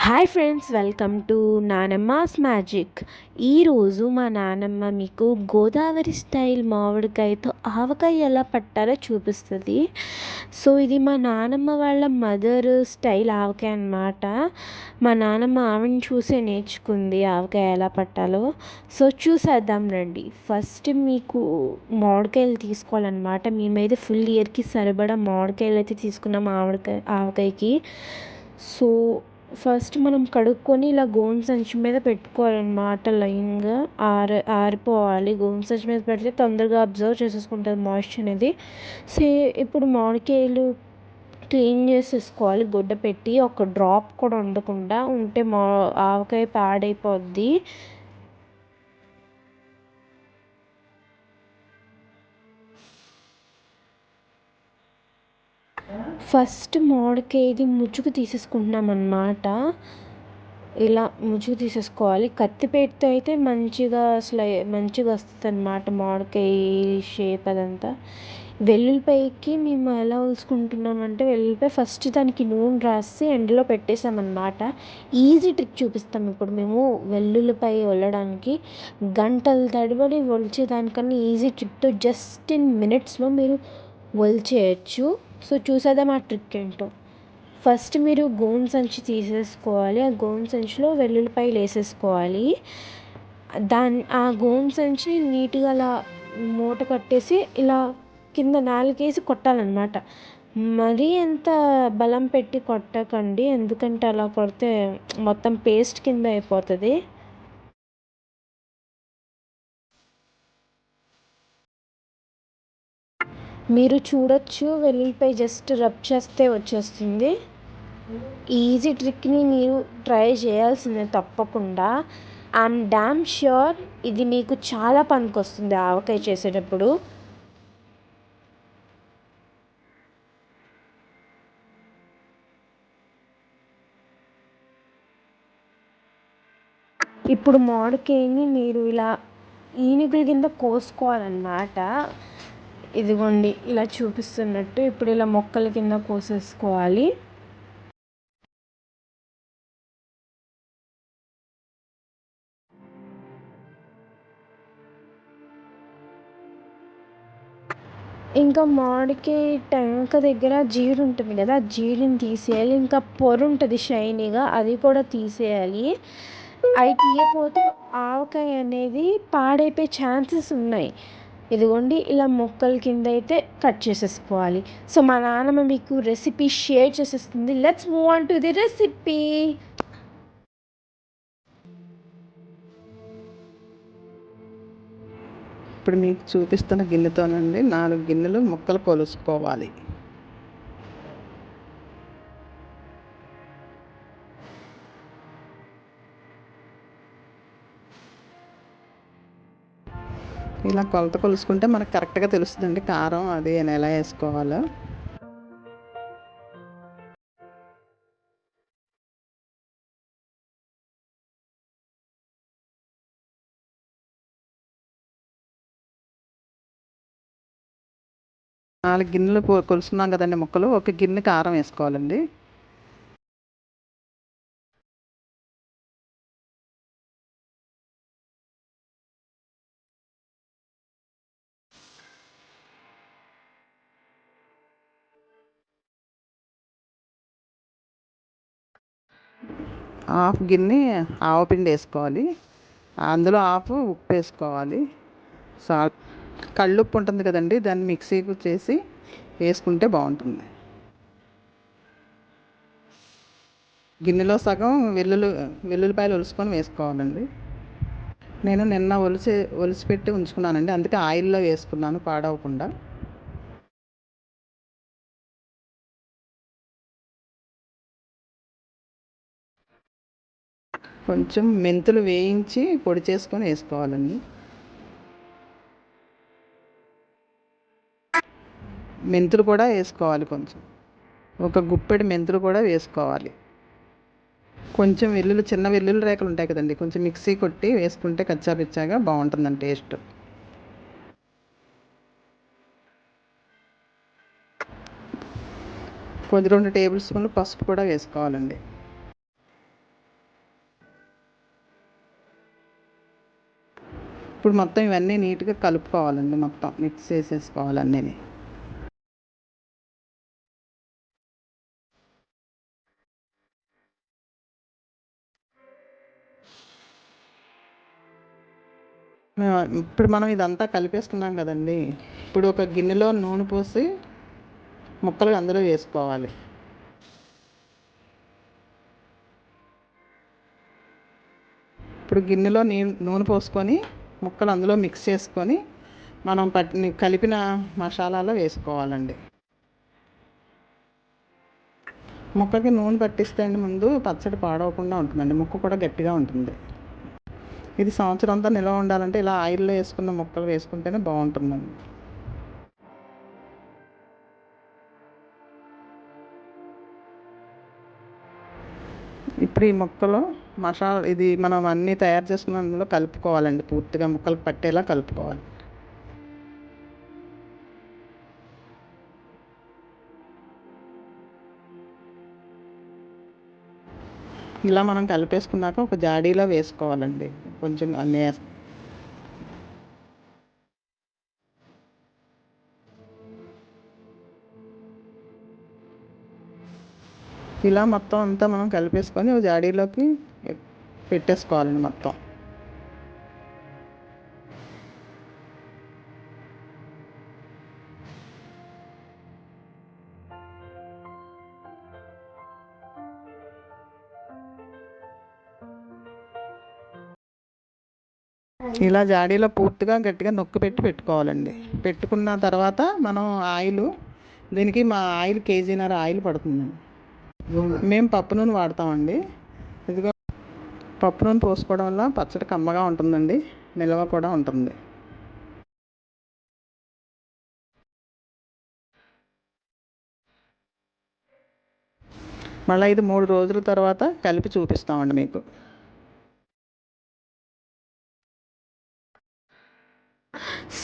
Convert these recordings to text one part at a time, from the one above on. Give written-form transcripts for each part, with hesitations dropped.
Hi friends, welcome to Nanamma's magic. ఈరోజు మా నానమ్మ మీకు గోదావరి స్టైల్ మామిడికాయతో ఆవకాయ ఎలా పట్టాలో చూపిస్తుంది. సో ఇది మా నానమ్మ వాళ్ళ మదర్ స్టైల్ ఆవకాయ అన్నమాట. మా నానమ్మ ఆవిడని చూసే నేర్చుకుంది ఆవకాయ ఎలా పట్టాలో. సో చూసేద్దాం రండి. ఫస్ట్ మీకు మామిడికాయలు తీసుకోవాలన్నమాట. మేమైతే ఫుల్ ఇయర్కి సరిపడా మామిడికాయలు అయితే తీసుకున్నాం ఆవకాయకి. సో ఫస్ట్ మనం కడుక్కొని ఇలా గోను సంచి మీద పెట్టుకోవాలన్నమాట. లైన్గా ఆరిపోవాలి. గోను సంచి మీద పెడితే తొందరగా అబ్జర్వ్ చేసేసుకుంటుంది మాయిశ్చర్ అనేది. ఇప్పుడు మామిడికాయలు క్లీన్ చేసేసుకోవాలి గుడ్డ పెట్టి. ఒక డ్రాప్ కూడా ఉండకుండా ఉంటే ఆవకాయ పాడైపోద్ది. ఫస్ట్ మామిడికాయది ముచ్చుకు తీసేసుకుంటున్నాం అన్నమాట. ఇలా ముచ్చుకు తీసేసుకోవాలి. కత్తిపేటతో అయితే మంచిగా వస్తుంది అన్నమాట మామిడికాయ షేప్ అదంతా. వెల్లుల్లిపాయకి మేము ఎలా ఒలుచుకుంటున్నామంటే, వెల్లుల్లిపాయ ఫస్ట్ దానికి నూనె రాసి ఎండలో పెట్టేసామన్నమాట. ఈజీ ట్రిక్ చూపిస్తాం ఇప్పుడు మేము వెల్లుల్లిపాయ ఒలడానికి. గంటల తడబడి ఒలిచేదానికన్నా ఈజీ ట్రిక్తో జస్ట్ ఇన్ మినిట్స్లో మీరు ఒలిచేయచ్చు. సో చూసేద్దాం ఆ ట్రిక్ ఏంటో. ఫస్ట్ మీరు గోను సంచి తీసేసుకోవాలి. ఆ గోను సంచిలో వెల్లుల్లిపాయలు వేసేసుకోవాలి. ఆ గోను సంచి నీట్గా అలా మూట కట్టేసి ఇలా కింద నాలుగేసి కొట్టాలన్నమాట. మరీ ఎంత బలం పెట్టి కొట్టకండి, ఎందుకంటే అలా కొడితే మొత్తం పేస్ట్ కింద అయిపోతుంది. మీరు చూడొచ్చు, వెల్లుల్లిపాయ జస్ట్ రబ్ చేస్తే వచ్చేస్తుంది. ఈజీ ట్రిక్ని మీరు ట్రై చేయాల్సిందే తప్పకుండా. ఐఎమ్ డామ్ ష్యూర్ ఇది మీకు చాలా పనికొస్తుంది ఆవకాయ చేసేటప్పుడు. ఇప్పుడు మామిడికాయని మీరు ఇలా ఈనుగుల కింద కోసుకోవాలన్నమాట. ఇదిగోండి ఇలా చూపిస్తున్నట్టు. ఇప్పుడు ఇలా మొక్కల కింద కోసేసుకోవాలి. ఇంకా మామిడికాయ టెంక దగ్గర జీడి ఉంటుంది కదా, ఆ జీడిని తీసేయాలి. ఇంకా పొర ఉంటుంది షైనీగా, అది కూడా తీసేయాలి. అవి తీయకపోతే ఆవకాయ అనేది పాడైపోయే ఛాన్సెస్ ఉన్నాయి. ఇదిగోండి ఇలా మొక్కల కింద అయితే కట్ చేసేసుకోవాలి. సో మా నాన్నమ్మ మీకు రెసిపీ షేర్ చేసేస్తుంది. Let's move on to the recipe. ఇప్పుడు మీకు చూపిస్తున్న గిన్నెతోనండి 4 గిన్నెలు ముక్కలు కొలుసుకోవాలి. ఇలా కొలత కొలుసుకుంటే మనకు కరెక్ట్గా తెలుస్తుందండి కారం అది ఎలా వేసుకోవాలో. నాలుగు గిన్నెలు కొలుసుకున్నాం కదండి ముక్కలు. ఒక గిన్నె కారం వేసుకోవాలండి. హాఫ్ గిన్నె ఆవపిండి వేసుకోవాలి. అందులో హాఫ్ ఉప్పు వేసుకోవాలి. సాల్ట్, కళ్ళుప్పు ఉంటుంది కదండి, దాన్ని మిక్సీకి చేసి వేసుకుంటే బాగుంటుంది. గిన్నెలో సగం వెల్లుల్లిపాయలు ఒలుసుకొని వేసుకోవాలండి. నేను నిన్న ఒలిసిపెట్టి ఉంచుకున్నానండి, అందుకే ఆయిల్లో వేసుకున్నాను పాడవకుండా. కొంచెం మెంతులు వేయించి పొడి చేసుకొని వేసుకోవాలండి. మెంతులు కూడా వేసుకోవాలి కొంచెం. ఒక గుప్పెడు మెంతులు కూడా వేసుకోవాలి. కొంచెం చిన్న వెల్లుల్లి రేఖలు ఉంటాయి కదండి, కొంచెం మిక్సీ కొట్టి వేసుకుంటే కచ్చాపిచ్చాగా బాగుంటుందండి టేస్ట్. కొంచెం 2 టేబుల్ స్పూన్లు పసుపు కూడా వేసుకోవాలండి. ఇప్పుడు మొత్తం ఇవన్నీ నీట్గా కలుపుకోవాలండి, మొత్తం మిక్స్ చేసేసుకోవాలి అన్నీ. ఇప్పుడు మనం ఇదంతా కలిపేసుకున్నాం కదండి, ఇప్పుడు ఒక గిన్నెలో నూనె పోసి ముక్కలు అందులో వేసుకోవాలి. ఇప్పుడు గిన్నెలో నూనె పోసుకొని ముక్కలు అందులో మిక్స్ చేసుకొని మనం కలిపిన మసాలాలో వేసుకోవాలండి. ముక్కకి నూనె పట్టిస్తే అండి ముందు పచ్చడి పాడవకుండా ఉంటుందండి, ముక్క కూడా గట్టిగా ఉంటుంది. ఇది సంవత్సరం అంతా నిల్వ ఉండాలంటే ఇలా ఆయిల్లో వేసుకున్న ముక్కలు వేసుకుంటేనే బాగుంటుందండి. ఇప్పుడు ఈ ముక్కలో ఇది మనం అన్నీ తయారు చేసుకున్న అందులో కలుపుకోవాలండి, పూర్తిగా ముక్కలకు పట్టేలా కలుపుకోవాలి. ఇలా మనం కలిపేసుకున్నాక ఒక జాడీలో వేసుకోవాలండి, కొంచెం అన్నీ ఇలా మొత్తం అంతా మనం కలిపేసుకొని ఒక జాడీలోకి పెట్టేసుకోవాలండి మొత్తం. ఇలా జాడీలో పూర్తిగా గట్టిగా నొక్కి పెట్టుకోవాలండి. పెట్టుకున్న తర్వాత మనం దీనికి మా ఆయిల్ కేజీన్నర ఆయిల్ పడుతుందండి. మేము పప్పు నూనె వాడతామండి. ఇదిగో పప్పు నూనె పోసుకోవడం వల్ల పచ్చడి కమ్మగా ఉంటుందండి, నిల్వ కూడా ఉంటుంది. మళ్ళీ ఇది 3 రోజుల తర్వాత కలిపి చూపిస్తామండి మీకు.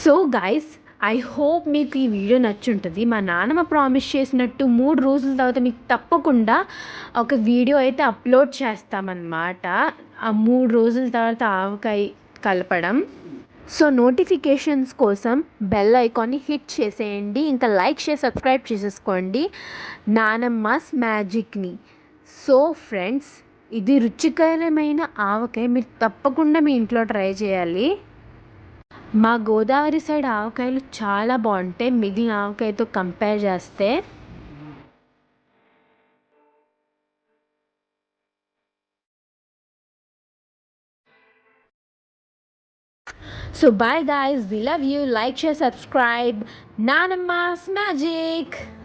సో గైస్, ఐ హోప్ మీకు ఈ వీడియో నచ్చుంటుంది. మా నాన్నమ్మ ప్రామిస్ చేసినట్టు 3 రోజుల తర్వాత మీకు తప్పకుండా ఒక వీడియో అయితే అప్లోడ్ చేస్తామన్నమాట. ఆ 3 రోజుల తర్వాత ఆవకాయ కలపడం. సో నోటిఫికేషన్స్ కోసం బెల్ ఐకాన్ని హిట్ చేసేయండి. ఇంకా లైక్ చేసి సబ్స్క్రైబ్ చేసేసుకోండి నానమ్మస్ మ్యాజిక్ని. సో ఫ్రెండ్స్, ఇది రుచికరమైన ఆవకాయ మీరు తప్పకుండా మీ ఇంట్లో ట్రై చేయాలి. మా గోదావరి సైడ్ ఆవకాయలు చాలా బాగుంటాయి మిగిలిన ఆవకాయతో కంపేర్ చేస్తే. So bye guys, we love you. Like, share, subscribe. Nanamma's Magic.